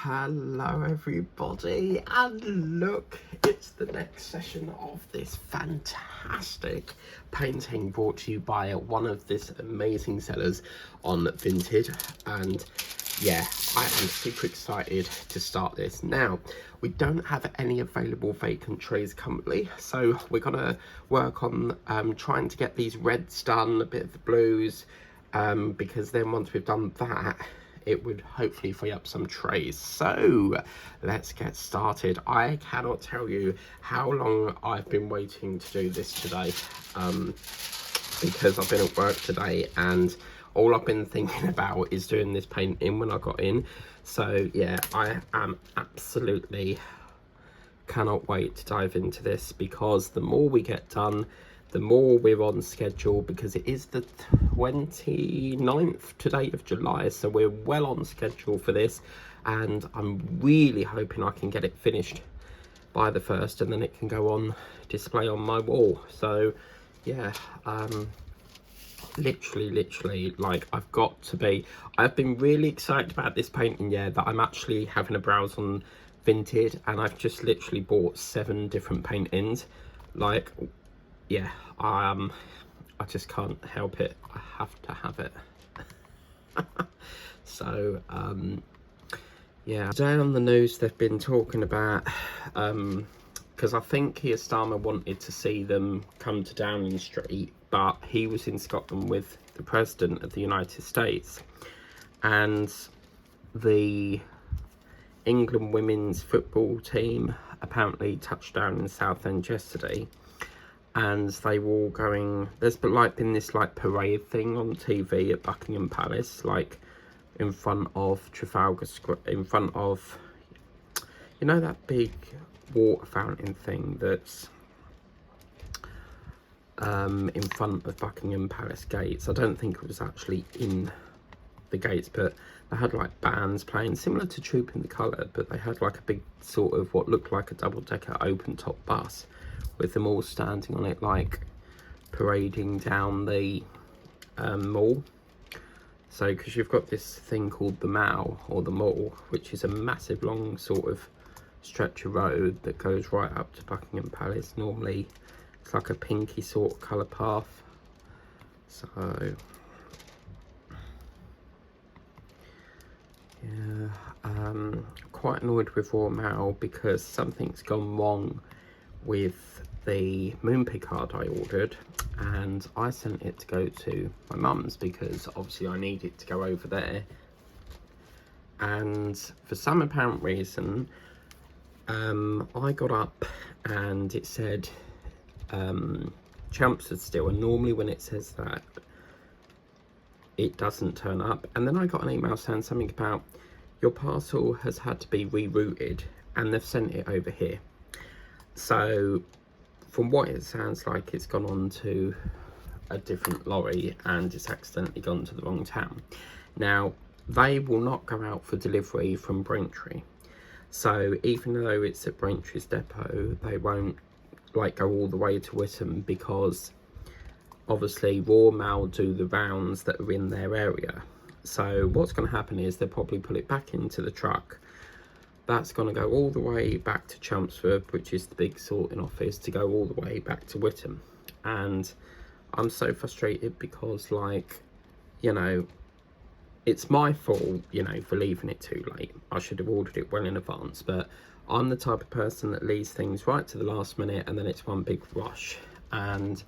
Hello everybody, and look, it's the next session of this fantastic painting brought to you by one of this amazing sellers on Vinted. And yeah, I am super excited to start this. Now, we don't have any available vacant trays currently, so we're gonna work on trying to get these reds done, a bit of the blues, because then once we've done that, it would hopefully free up some trays. So let's get started. I cannot tell you how long I've been waiting to do this today, because I've been at work today and all I've been thinking about is doing this painting when I got in. So yeah, I am absolutely cannot wait to dive into this, because the more we get done, the more we're on schedule, because it is the 29th today of July, so we're well on schedule for this, and I'm really hoping I can get it finished by the 1st, and then it can go on display on my wall. So yeah, literally, like, I've been really excited about this painting, yeah, that I'm actually having a browse on Vinted, and I've just literally bought 7 different paintings. Like, yeah, I just can't help it. I have to have it. So yeah, today on the news they've been talking about, because I think Keir Starmer wanted to see them come to Downing Street, but he was in Scotland with the President of the United States, and the England women's football team apparently touched down in Southend yesterday, and they were all going, there's been this like parade thing on TV at Buckingham Palace, like in front of Trafalgar Square, in front of, you know, that big water fountain thing that's in front of Buckingham Palace gates. I don't think it was actually in the gates, but they had like bands playing similar to Troop in the Colour, but they had like a big sort of what looked like a double-decker open top bus with them all standing on it, like parading down the mall. So because you've got this thing called the Mall, or the Mall, which is a massive long sort of stretch of road that goes right up to Buckingham Palace. Normally it's like a pinky sort of colour path. So yeah, quite annoyed with Royal Mail because something's gone wrong with the Moonpig card I ordered, and I sent it to go to my mum's because obviously I need it to go over there, and for some apparent reason I got up and it said Chelmsford still, and normally when it says that it doesn't turn up. And then I got an email saying something about your parcel has had to be rerouted and they've sent it over here. So from what it sounds like, it's gone on to a different lorry and it's accidentally gone to the wrong town. Now, they will not go out for delivery from Braintree. So even though it's at Braintree's depot, they won't like go all the way to Witham, because obviously Royal Mail do the rounds that are in their area. So what's going to happen is they'll probably put it back into the truck. That's going to go all the way back to Chelmsford, which is the big sorting office, to go all the way back to Witham. And I'm so frustrated because, like, you know, it's my fault, you know, for leaving it too late. I should have ordered it well in advance, but I'm the type of person that leaves things right to the last minute and then it's one big rush. And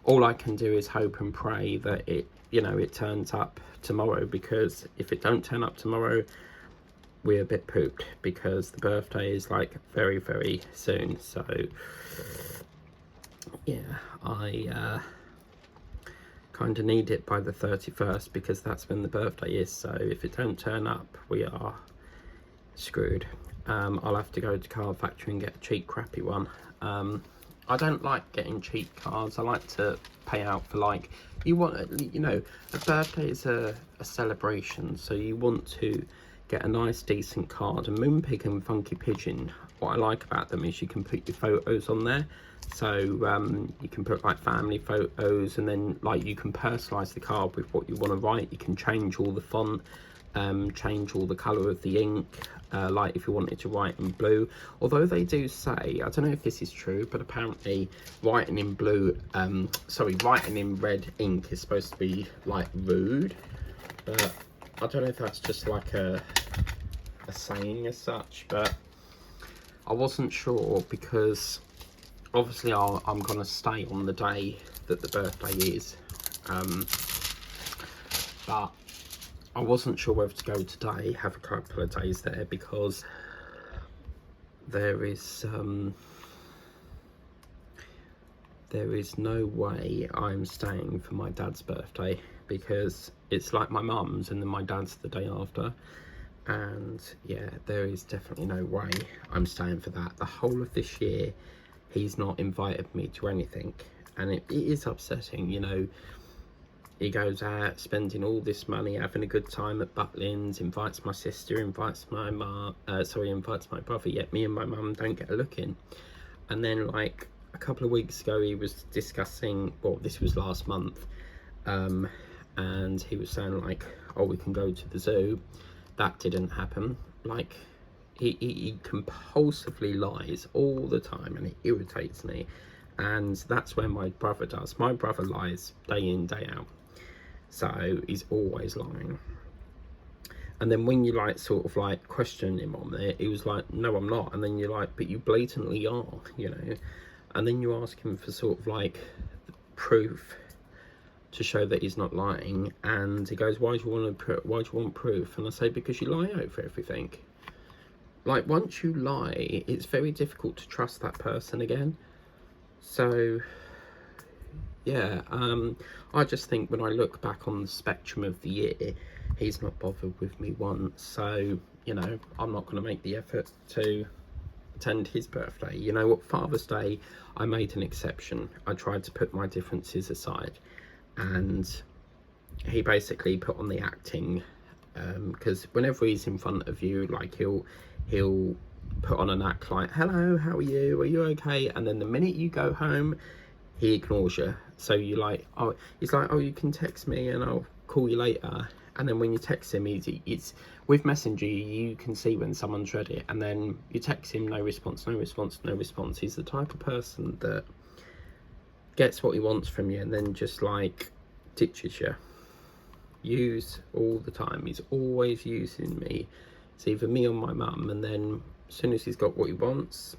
all I can do is hope and pray that it, you know, it turns up tomorrow, because if it don't turn up tomorrow, we're a bit pooped, because the birthday is like very, very soon. So yeah, I kind of need it by the 31st, because that's when the birthday is. So if it don't turn up, we are screwed. I'll have to go to Card Factory and get a cheap crappy one. I don't like getting cheap cards. I like to pay out for, like, you want, you know, a birthday is a celebration, so you want to get a nice decent card. And Moonpig and Funky Pigeon, what I like about them is you can put your photos on there. So you can put like family photos, and then like you can personalize the card with what you want to write. You can change all the font change all the colour of the ink, like if you wanted to write in blue. Although they do say, I don't know if this is true, but apparently writing in blue, writing in red ink is supposed to be like rude. But I don't know if that's just like a saying as such, but I wasn't sure because obviously I'm gonna stay on the day that the birthday is, but I wasn't sure whether to go today, have a couple of days there, because there is no way I'm staying for my dad's birthday, because it's like my mum's and then my dad's the day after, and yeah, there is definitely no way I'm staying for that. The whole of this year he's not invited me to anything, and it is upsetting, you know. He goes out spending all this money, having a good time at Butlins, invites my sister, invites my invites my brother, yet me and my mum don't get a look in. And then like a couple of weeks ago he was discussing, well, this was last month, and he was saying like, oh, we can go to the zoo. That didn't happen. Like he compulsively lies all the time, and it irritates me. And that's where my brother does. My brother lies day in, day out. So he's always lying. And then when you like sort of like question him on it, he was like, no, I'm not. And then you're like, but you blatantly are, you know. And then you ask him for sort of like proof to show that he's not lying, and he goes, why do you want proof? And I say, because you lie over everything. Like, once you lie, it's very difficult to trust that person again. So yeah, I just think when I look back on the spectrum of the year, he's not bothered with me once. So, you know, I'm not going to make the effort to attend his birthday. You know what, Father's Day, I made an exception. I tried to put my differences aside, and he basically put on the acting, because whenever he's in front of you, like he'll put on an act like, hello, how are you okay? And then the minute you go home, he ignores you. So you're like, oh, he's like, oh, you can text me and I'll call you later. And then when you text him, it's with Messenger, you can see when someone's read it, and then you text him, no response, no response, no response. He's the type of person that gets what he wants from you and then just like ditches you. Use all the time. He's always using me. It's either me or my mum, and then as soon as he's got what he wants,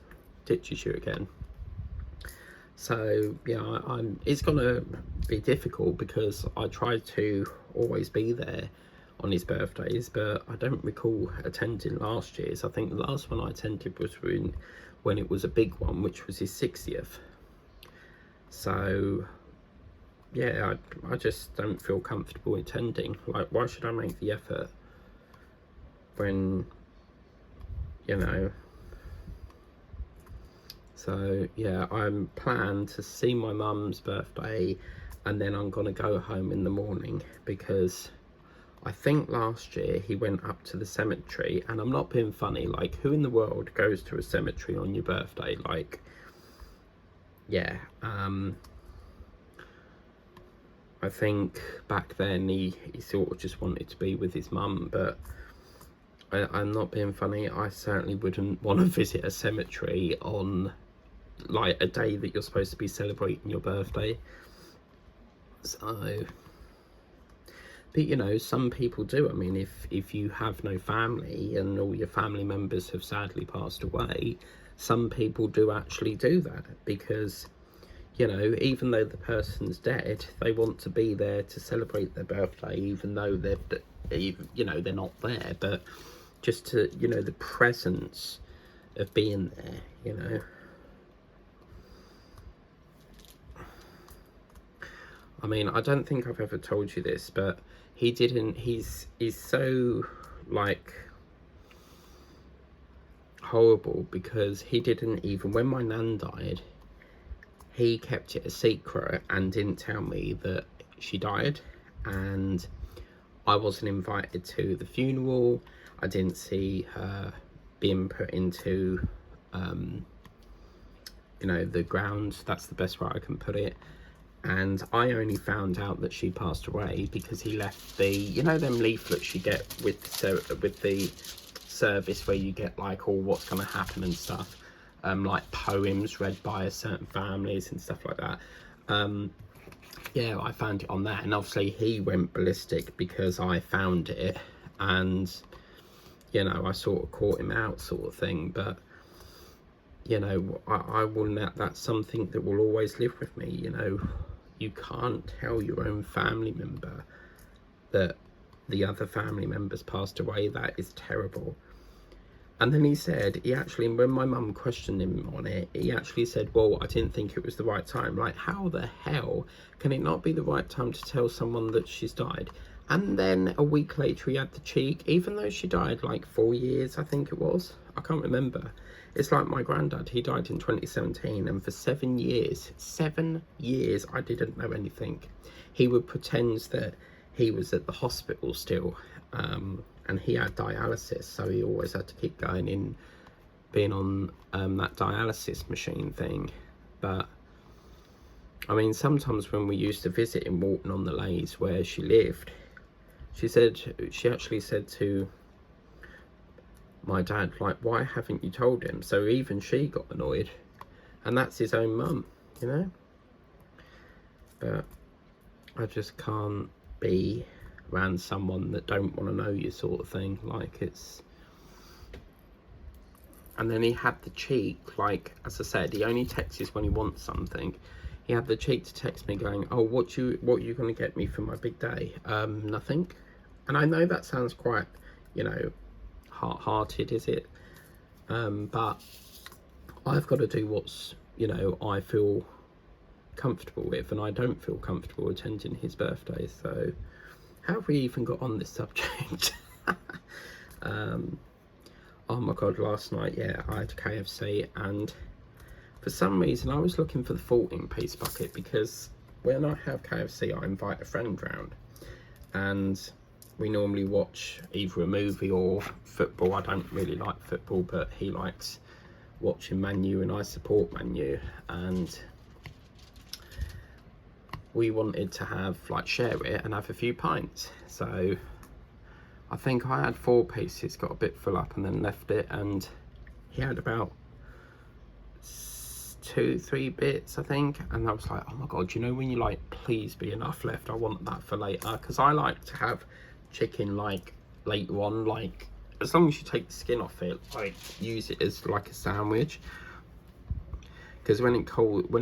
ditches you again. So yeah, it's gonna be difficult because I try to always be there on his birthdays, but I don't recall attending last year's. I think the last one I attended was when it was a big one, which was his 60th. So yeah, I just don't feel comfortable attending. Like, why should I make the effort when, you know? So yeah, I'm planned to see my mum's birthday, and then I'm gonna go home in the morning, because I think last year he went up to the cemetery, and I'm not being funny, like, who in the world goes to a cemetery on your birthday? Like, yeah, I think back then he sort of just wanted to be with his mum, but I'm not being funny, I certainly wouldn't want to visit a cemetery on like a day that you're supposed to be celebrating your birthday. So, but you know, some people do. I mean, if you have no family and all your family members have sadly passed away, some people do actually do that, because, you know, even though the person's dead, they want to be there to celebrate their birthday, even though you know, they're not there, but just to, you know, the presence of being there, you know. I mean, I don't think I've ever told you this, but he's so like horrible, because he didn't even, when my nan died, he kept it a secret and didn't tell me that she died, and I wasn't invited to the funeral. I didn't see her being put into you know, the ground. That's the best way I can put it. And I only found out that she passed away because he left the, you know, them leaflets you get with the service where you get like all what's going to happen and stuff, like poems read by certain families and stuff like that. Yeah, I found it on that, and obviously he went ballistic because I found it, and you know, I sort of caught him out, sort of thing. But you know, I will, that's something that will always live with me. You know, you can't tell your own family member that the other family members passed away. That is terrible. And then he said, he actually, when my mum questioned him on it, he actually said, well, I didn't think it was the right time. Like, how the hell can it not be the right time to tell someone that she's died? And then a week later he had the cheek, even though she died like 4 years, I think it was, I can't remember. It's like my granddad, he died in 2017, and for 7 years, I didn't know anything. He would pretend that he was at the hospital still, and he had dialysis, so he always had to keep going in, being on that dialysis machine thing. But I mean, sometimes when we used to visit in Walton-on-the-Leys where she lived, she actually said to my dad, like, why haven't you told him? So even she got annoyed, and that's his own mum, you know. But I just can't be around someone that don't want to know you, sort of thing. Like, it's... And then he had the cheek, like, as I said, he only texts when he wants something. He had the cheek to text me going, oh, what are you going to get me for my big day? Nothing. And I know that sounds quite, you know, hearted, is it? But I've got to do what's, you know, I feel comfortable with, and I don't feel comfortable attending his birthday. So how have we even got on this subject? Oh my god, last night, yeah, I had KFC, and for some reason I was looking for the 14-piece bucket, because when I have KFC I invite a friend round, and we normally watch either a movie or football. I don't really like football, but he likes watching Man U, and I support Man U, and we wanted to have, like, share it and have a few pints. So I think I had 4 pieces, got a bit full up and then left it, and he had about 2-3 bits, I think. And I was like, oh my god, you know when you like, please be enough left, I want that for later, because I like to have chicken like later on, like as long as you take the skin off it, like use it as like a sandwich, because when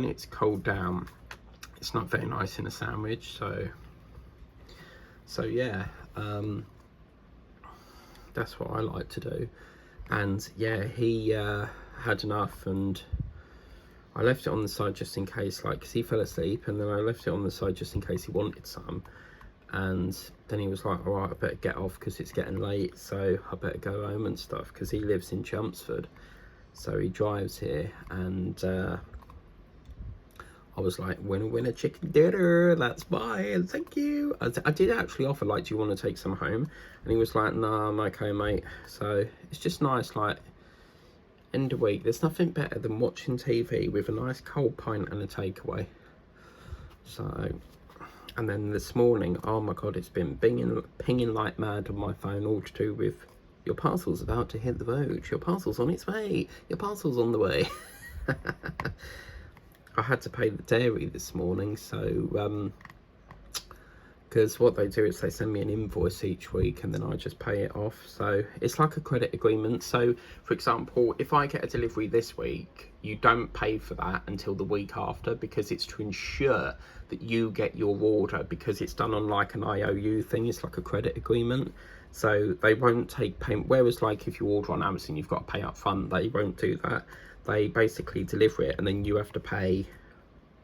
it's cold down, it's not very nice in a sandwich. So yeah, that's what I like to do. And yeah, he had enough, and I left it on the side just in case, like, because he fell asleep, and then I left it on the side just in case he wanted some. And then he was like, all right, I better get off because it's getting late, so I better go home and stuff, because he lives in Chelmsford, so he drives here. And I was like, winner chicken dinner, that's mine, thank you. I did actually offer, like, do you want to take some home? And he was like, no, I'm okay, mate. So it's just nice, like, end of week, there's nothing better than watching TV with a nice cold pint and a takeaway. So, and then this morning, oh my god, it's been pinging like mad on my phone, all to do with, your parcel's about to hit the boat, your parcel's on its way, your parcel's on the way. I had to pay the dairy this morning, so because what they do is they send me an invoice each week, and then I just pay it off. So it's like a credit agreement. So for example, if I get a delivery this week, you don't pay for that until the week after, because it's to ensure that you get your order, because it's done on like an IOU thing. It's like a credit agreement, so they won't take payment. Whereas like if you order on Amazon, you've got to pay up front. They won't do that. They basically deliver it, and then you have to pay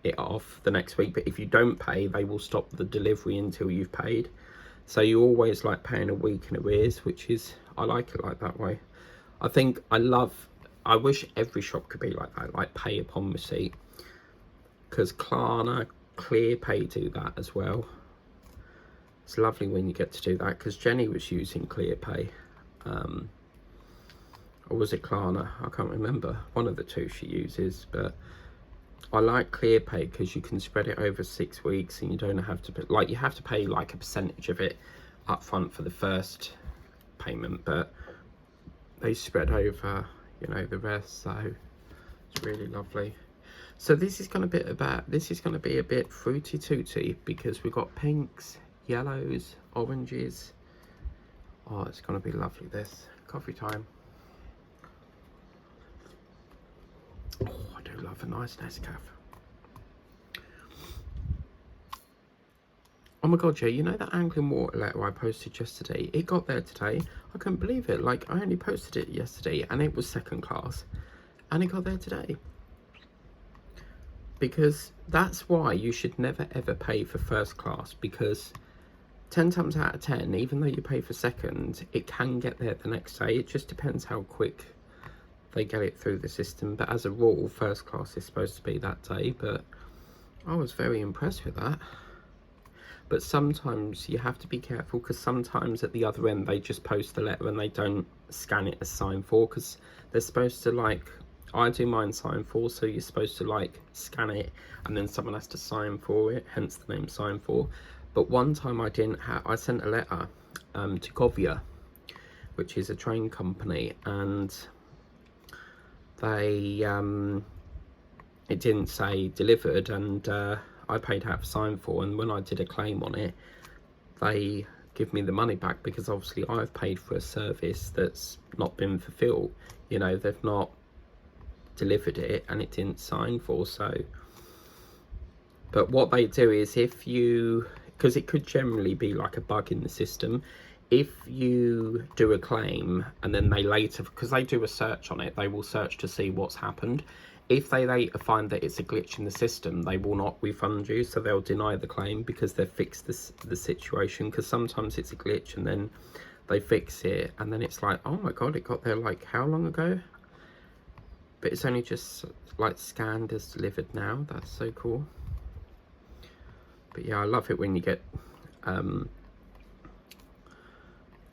it off the next week. But if you don't pay, they will stop the delivery until you've paid. So you always like paying a week in arrears, which is, I like it like that way. I wish every shop could be like that, like pay upon receipt, because Klarna, ClearPay do that as well. It's lovely when you get to do that, because Jenny was using ClearPay, or was it Klarna? I can't remember, one of the two she uses. But I like ClearPay because you can spread it over 6 weeks and you don't have to pay, like, you have to pay like a percentage of it up front for the first payment, but they spread over, you know, the rest, so it's really lovely. So this is going to be a bit fruity tooty because we've got pinks, yellows, oranges. Oh, it's going to be lovely, this. Coffee time. Oh, I do love a nice Nescafe. Oh my god, yeah, you know that angling water letter I posted yesterday? It got there today. I couldn't believe it. Like, I only posted it yesterday and it was second class. And it got there today. Because that's why you should never ever pay for first class, because 10 times out of 10, even though you pay for second, it can get there the next day. It just depends how quick they get it through the system. But as a rule, first class is supposed to be that day. But I was very impressed with that. But sometimes you have to be careful, because sometimes at the other end they just post the letter and they don't scan it as sign for, because they're supposed to, like, I do mine sign for, so you're supposed to like scan it and then someone has to sign for it, hence the name sign for. But one time I didn't have, I sent a letter to Govia, which is a train company, and they it didn't say delivered, and I paid out for sign for, and when I did a claim on it, they give me the money back, because obviously I've paid for a service that's not been fulfilled. You know, they've not delivered it and it didn't sign for. So, but what they do is, if you, because it could generally be like a bug in the system, if you do a claim and then they later, because they do a search on it, they will search to see what's happened. If they later find that it's a glitch in the system, they will not refund you, so they'll deny the claim because they've fixed the situation. Because sometimes it's a glitch and then they fix it and then it's like, oh my god, it got there like how long ago? But it's only just like scanned as delivered now. That's so cool. But yeah, I love it when you get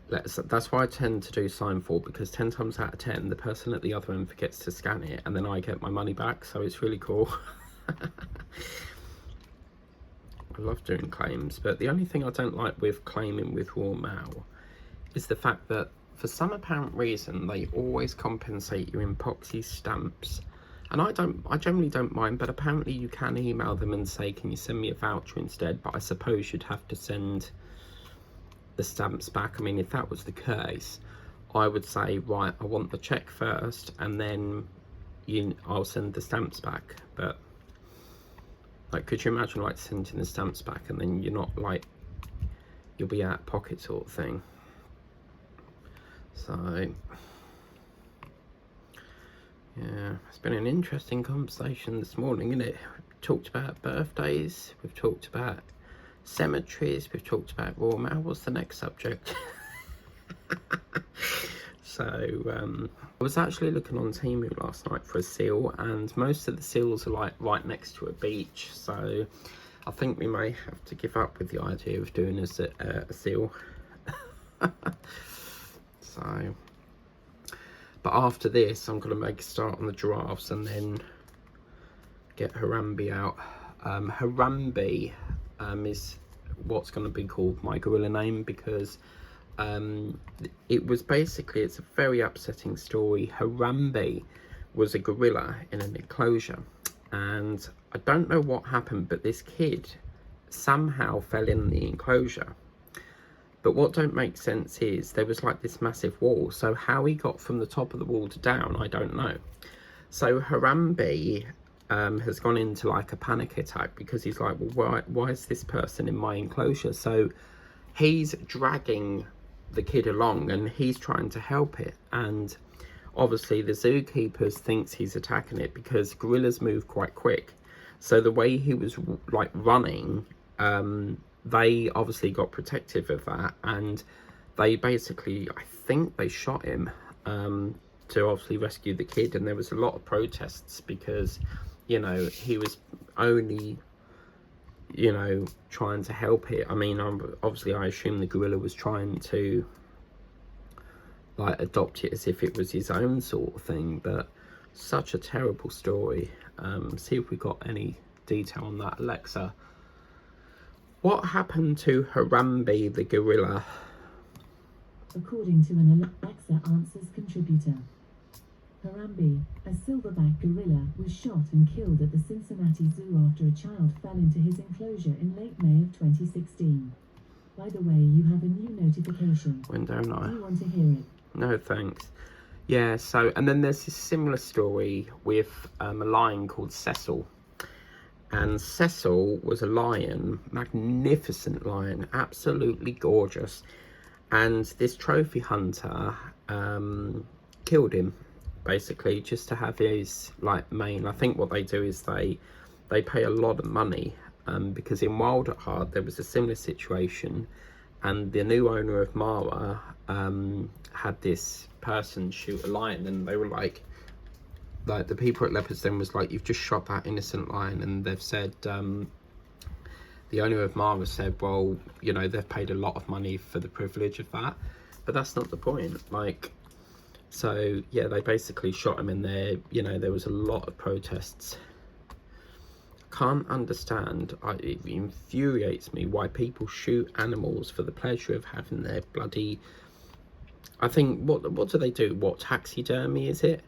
that's why I tend to do sign for, because 10 times out of 10 the person at the other end forgets to scan it and then I get my money back, so it's really cool. I love doing claims, but the only thing I don't like with claiming with Raw Mail is the fact that for some apparent reason they always compensate you in epoxy stamps, and I generally don't mind, but apparently you can email them and say, can you send me a voucher instead? But I suppose you'd have to send the stamps back. I mean, if that was the case, I would say, right, I want the check first and then I'll send the stamps back. But like, could you imagine like sending the stamps back and then you're not, like, you'll be out of pocket sort of thing? So yeah, it's been an interesting conversation this morning, isn't it? We've talked about birthdays, we've talked about cemeteries, we've talked about Raw Mail. What's the next subject? So I was actually looking on Temu last night for a seal, and most of the seals are like right next to a beach, so I think we may have to give up with the idea of doing a seal. So, but after this I'm going to make a start on the giraffes and then get Harambe out. Harambe is what's going to be called my gorilla name, because it was basically, it's a very upsetting story. Harambe was a gorilla in an enclosure, and I don't know what happened, but this kid somehow fell in the enclosure. But what don't make sense is there was like this massive wall, so how he got from the top of the wall to down, I don't know. So Harambe has gone into like a panic attack, because he's like, well, why is this person in my enclosure? So he's dragging the kid along and he's trying to help it, and obviously the zookeepers thinks he's attacking it because gorillas move quite quick. So the way he was like running, they obviously got protective of that, and they basically, I think they shot him to obviously rescue the kid. And there was a lot of protests because, you know, he was only, you know, trying to help it. I mean, obviously I assume the gorilla was trying to like adopt it as if it was his own sort of thing, but Such a terrible story. See if we got any detail on that. Alexa, what happened to Harambe the gorilla? According to an Alexa Answers contributor, Harambe, a silverback gorilla, was shot and killed at the Cincinnati Zoo after a child fell into his enclosure in late May of 2016. By the way, you have a new notification. When don't I? Do you want to hear it? No, thanks. Yeah, so, and then there's this similar story with a lion called Cecil. And Cecil was a lion, magnificent lion, absolutely gorgeous. And this trophy hunter killed him, basically, just to have his, like, mane. I think what they do is they pay a lot of money, because in Wild at Heart there was a similar situation, and the new owner of Mara had this person shoot a lion, and they were like the people at Leopards then was like, you've just shot that innocent lion. And they've said, the owner of Mara said, well, you know, they've paid a lot of money for the privilege of that, but that's not the point. Like, so yeah, they basically shot him in there. You know, there was a lot of protests. Can't understand, it infuriates me why people shoot animals for the pleasure of having their bloody, I think, what do they do? What, taxidermy is it?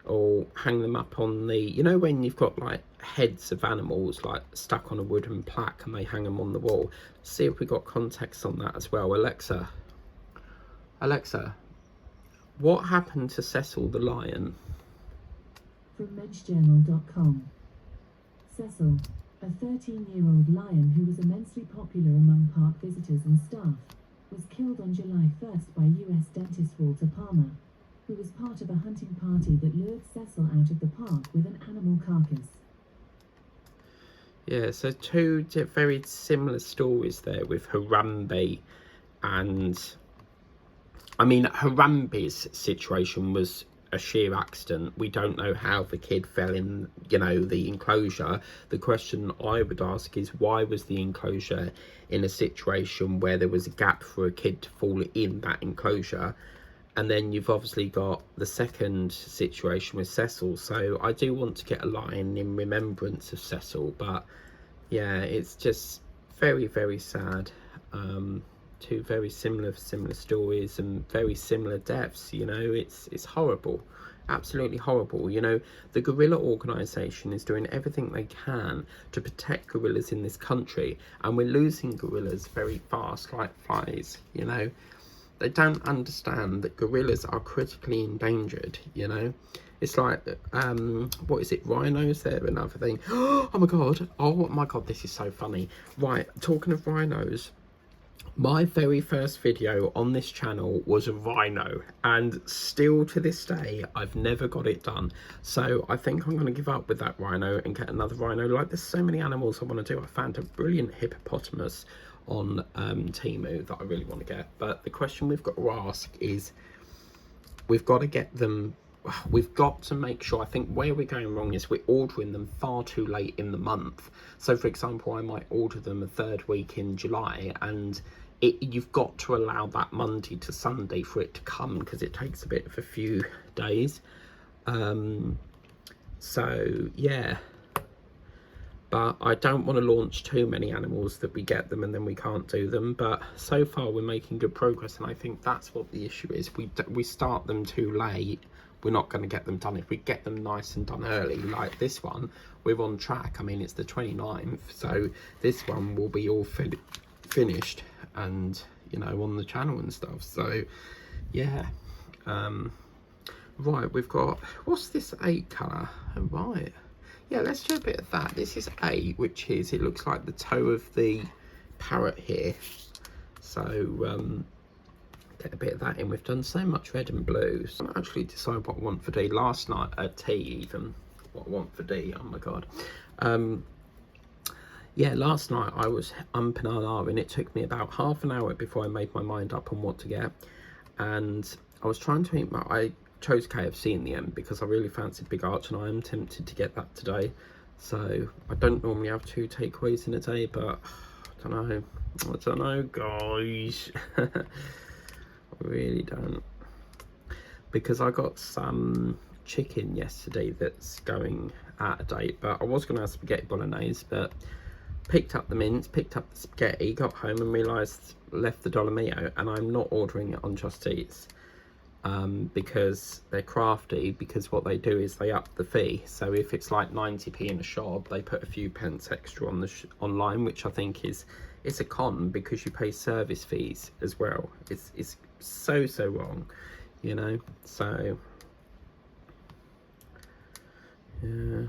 Or hang them up on the, you know, when you've got like heads of animals like stuck on a wooden plaque and they hang them on the wall. See if we got context on that as well. Alexa, what happened to Cecil the lion? From menschjournal.com. Cecil, a 13-year-old lion who was immensely popular among park visitors and staff, was killed on July 1st by US dentist Walter Palmer, who was part of a hunting party that lured Cecil out of the park with an animal carcass. Yeah, so two very similar stories there with Harambe. And I mean, Harambe's situation was a sheer accident. We don't know how the kid fell in, you know, the enclosure. The question I would ask is, why was the enclosure in a situation where there was a gap for a kid to fall in that enclosure? And then you've obviously got the second situation with Cecil. So I do want to get a lion in remembrance of Cecil, but yeah, it's just very, very sad. Two very similar stories and very similar deaths. You know, it's horrible, absolutely horrible. You know, the gorilla organisation is doing everything they can to protect gorillas in this country, and we're losing gorillas very fast like flies. You know, they don't understand that gorillas are critically endangered. You know, it's like what is it, rhinos? They're another thing. Oh my god, this is so funny. Right, talking of rhinos, my very first video on this channel was a rhino, and still to this day I've never got it done. So I think I'm going to give up with that rhino and get another rhino. Like, there's so many animals I want to do. I found a brilliant hippopotamus on Temu that I really want to get, but the question we've got to ask is, we've got to get them, we've got to make sure, I think where we're going wrong is we're ordering them far too late in the month. So for example, I might order them a third week in July, and you've got to allow that Monday to Sunday for it to come, because it takes a few days. So yeah, but I don't want to launch too many animals that we get them and then we can't do them. But so far we're making good progress, and I think that's what the issue is. We start them too late, we're not going to get them done. If we get them nice and done early, like this one, we're on track. I mean, it's the 29th, so this one will be all finished and, you know, on the channel and stuff. So yeah, right, we've got, what's this 8 colour? Oh, right, yeah, let's do a bit of that. This is 8, which is, it looks like the toe of the parrot here. So get a bit of that in. We've done so much red and blue, so I actually decide what I want for D. Last night at tea, even what I want for D. Oh my god. Yeah, last night I was umping and ahhing. It took me about half an hour before I made my mind up on what to get, and I was trying to eat I chose KFC in the end because I really fancied Big Arch, and I am tempted to get that today. So I don't normally have 2 takeaways in a day, but I don't know guys. I really don't, because I got some chicken yesterday that's going out of date, but I was going to have spaghetti bolognese, but picked up the mince, picked up the spaghetti, got home and realised left the Dolomio, and I'm not ordering it on Just Eats because they're crafty, because what they do is they up the fee. So if it's like 90p in a shop, they put a few pence extra on the online, which I think it's a con, because you pay service fees as well. It's so wrong, you know. So yeah.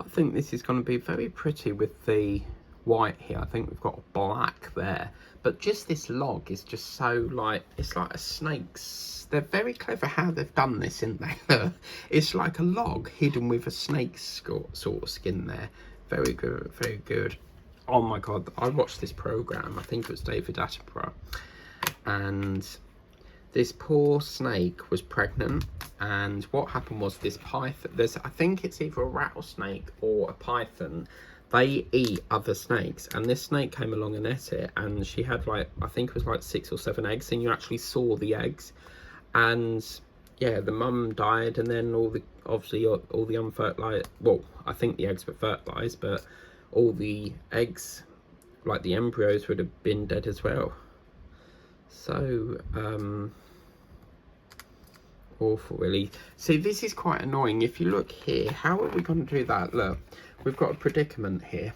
I think this is going to be very pretty with the white here. I think we've got black there, but just this log is just so like, it's like a snake's. They're very clever how they've done this, isn't they? It's like a log hidden with a snake's sort of skin there. Very good, very good. Oh my god, I watched this program, I think it was David Attenborough, and this poor snake was pregnant, and what happened was this python, I think it's either a rattlesnake or a python, they eat other snakes, and this snake came along and ate it, and she had like, I think it was like 6 or 7 eggs, and you actually saw the eggs, and yeah, the mum died, and then all the unfertilized, well, I think the eggs were fertilized, but all the eggs, like the embryos, would have been dead as well. So awful, really. See, this is quite annoying. If you look here, how are we going to do that? Look, we've got a predicament here.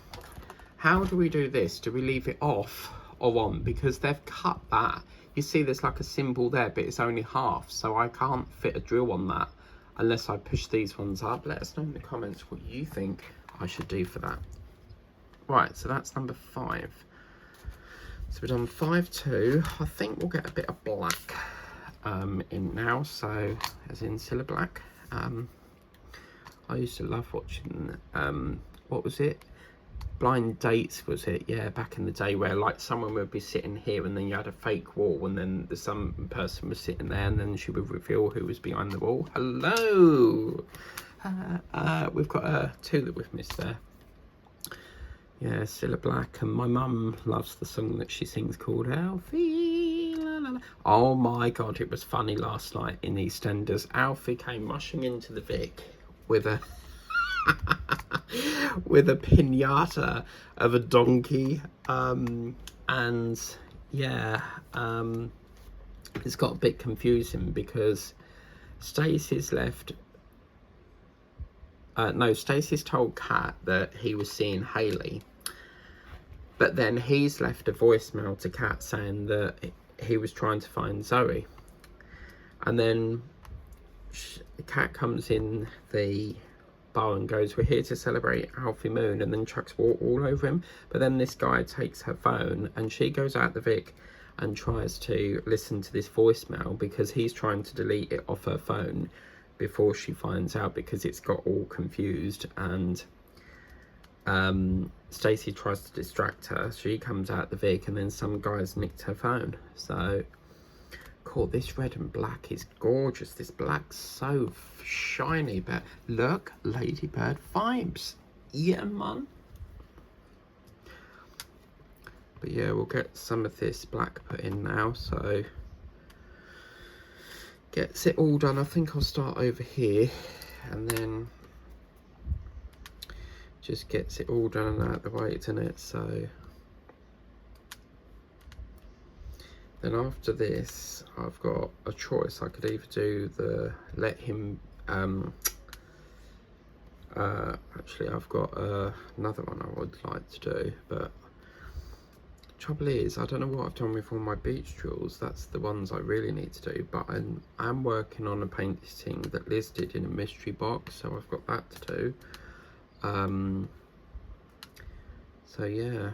How do we do this? Do we leave it off or on? Because they've cut that. You see there's like a symbol there, but it's only half, so I can't fit a drill on that unless I push these ones up. Let us know in the comments what you think I should do for that. Right, so that's number 5. So we've done 5, 2. I think we'll get a bit of black in now, so as in Cilla Black. I used to love watching, what was it? Blind Dates, was it? Yeah, back in the day, where like someone would be sitting here and then you had a fake wall, and then some person was sitting there, and then she would reveal who was behind the wall. Hello! We've got 2 that we've missed there. Yeah, Cilla Black, and my mum loves the song that she sings called Alfie. La, la, la. Oh my god, it was funny last night in EastEnders. Alfie came rushing into the Vic with a with a pinata of a donkey, and yeah, it's got a bit confusing because Stacey's left. No, Stacey's told Kat that he was seeing Hayley, but then he's left a voicemail to Kat saying that he was trying to find Zoe, and then Kat comes in the bar and goes, "We're here to celebrate Alfie Moon," and then chucks water all over him. But then this guy takes her phone, and she goes out the Vic and tries to listen to this voicemail because he's trying to delete it off her phone before she finds out, because it's got all confused, and Stacey tries to distract her. She comes out the Vic, and then some guys nicked her phone. So cool, this red and black is gorgeous. This black's so shiny, but look, ladybird vibes. Yeah, man. But yeah, we'll get some of this black put in now, so gets it all done. I think I'll start over here, and then just gets it all done and out of the way, isn't it? So then after this, I've got a choice. I could either do the let him actually I've got another one I would like to do, but trouble is I don't know what I've done with all my beach drills. That's the ones I really need to do, but I'm working on a painting that Liz did in a mystery box, so I've got that to do. So yeah,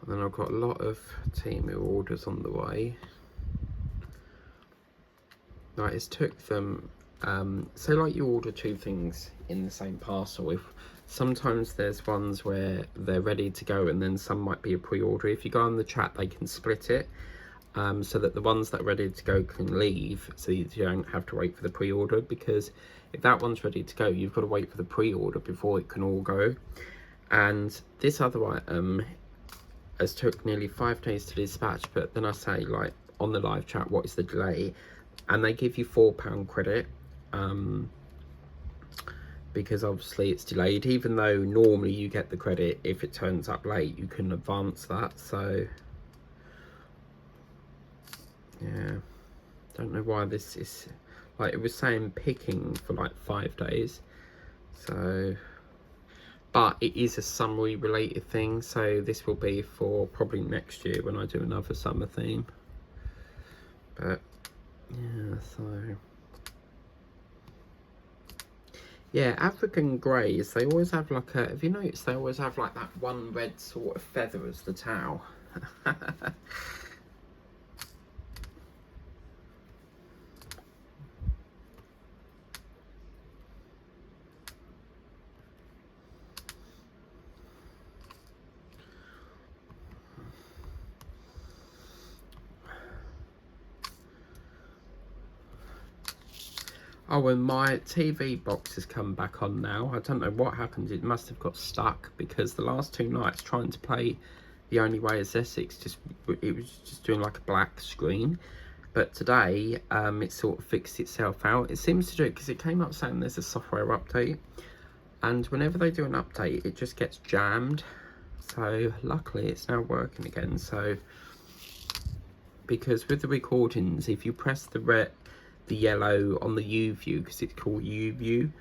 and then I've got a lot of Temu orders on the way. Like, it's took them, so like you order 2 things in the same parcel. If sometimes there's ones where they're ready to go, and then some might be a pre-order. If you go on the chat, they can split it, so that the ones that are ready to go can leave, so you don't have to wait for the pre-order, because if that one's ready to go, you've got to wait for the pre-order before it can all go. And this other item has took nearly 5 days to dispatch, but then I say, like, on the live chat, what is the delay? And they give you £4 credit, because obviously it's delayed, even though normally you get the credit if it turns up late, you can advance that. So yeah, don't know why this is, like, it was saying picking for like 5 days. So, but it is a summary related thing, so this will be for probably next year when I do another summer theme. But yeah, so yeah, African greys, they always have like a, have you noticed they always have like that one red sort of feather as the tail? Oh, and my TV box has come back on now. I don't know what happened. It must have got stuck, because the last 2 nights trying to play The Only Way is Essex, it was just doing like a black screen. But today, it sort of fixed itself out. It seems to do it because it came up saying there's a software update. And whenever they do an update, it just gets jammed. So luckily it's now working again. So, because with the recordings, if you press the yellow on the U view, because it's called U view,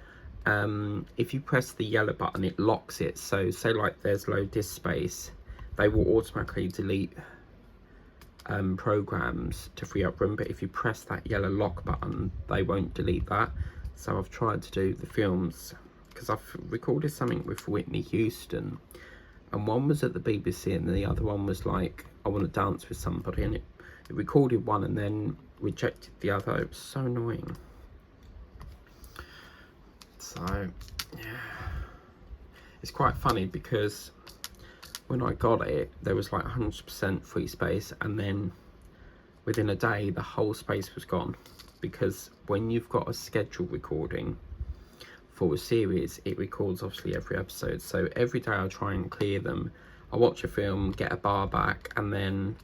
if you press the yellow button, it locks it. So say like there's low disk space, they will automatically delete programs to free up room, but if you press that yellow lock button, they won't delete that. So I've tried to do the films, because I've recorded something with Whitney Houston, and one was at the BBC and the other one was like, I want to dance with somebody, and it recorded one and then rejected the other. It was so annoying. So yeah, it's quite funny because when I got it, there was like 100% free space, and then within a day the whole space was gone, because when you've got a scheduled recording for a series, it records obviously every episode. So every day I try and clear them. I watch a film, get a bar back, and then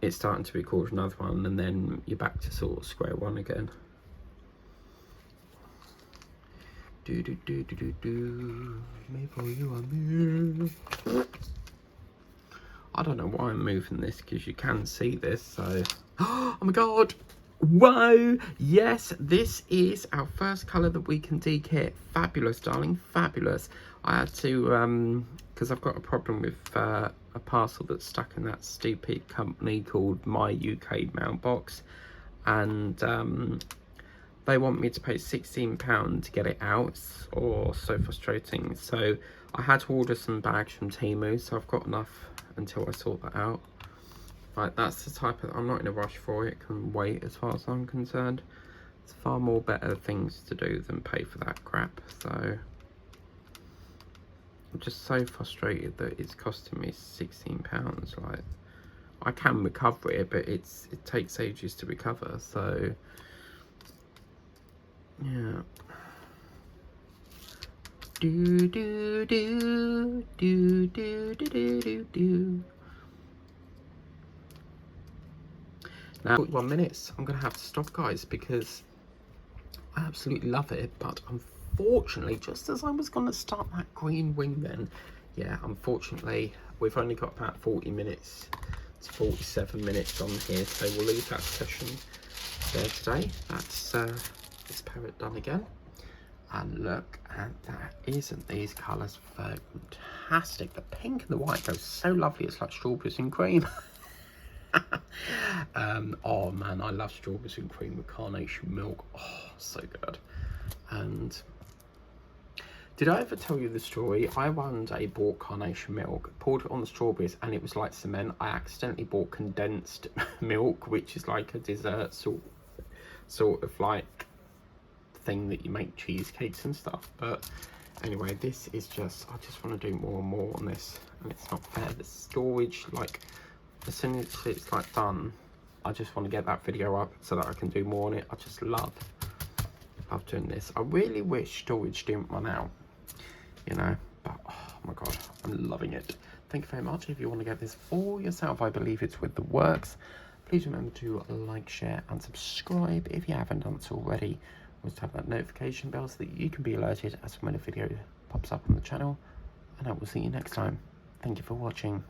it's starting to record another one, and then you're back to sort of square one again. Do do do do do do. Me for you and me. I don't know why I'm moving this, because you can see this. So, oh my god! Whoa! Yes, this is our first colour that we can dekit. Fabulous, darling, fabulous. I had to because I've got a problem with a parcel that's stuck in that stupid company called My UK Mailbox, and they want me to pay £16 to get it out. Or so frustrating. So I had to order some bags from Temu, so I've got enough until I sort that out. Right, that's the type of, I'm not in a rush for it, can wait as far as I'm concerned. It's far more better things to do than pay for that crap. So I'm just so frustrated that it's costing me £16. Like, I can recover it, but it takes ages to recover. So yeah. Do do do do do do do do. Now 41 minutes. I'm gonna have to stop, guys, because I absolutely love it, but unfortunately, just as I was gonna start that green wing, then yeah, unfortunately we've only got about 40 minutes to 47 minutes on here, so we'll leave that session there today. That's this Parrot done again. And look at that, isn't these colours fantastic? The pink and the white go so lovely, it's like strawberries and cream. Oh man, I love strawberries and cream with carnation milk. Oh, so good. And did I ever tell you the story? I one day bought carnation milk, poured it on the strawberries, and it was like cement. I accidentally bought condensed milk, which is like a dessert sort of like thing that you make cheesecakes and stuff. But anyway, this is just, I just want to do more and more on this, and it's not fair. The storage, like, as soon as it's like done, I just want to get that video up so that I can do more on it. I just love doing this. I really wish storage didn't run out, you know, but my god, I'm loving it. Thank you very much. If you want to get this for yourself, I believe it's with the works. Please remember to like, share and subscribe if you haven't done so already. Always tap that notification bell so that you can be alerted as when a video pops up on the channel. And I will see you next time. Thank you for watching.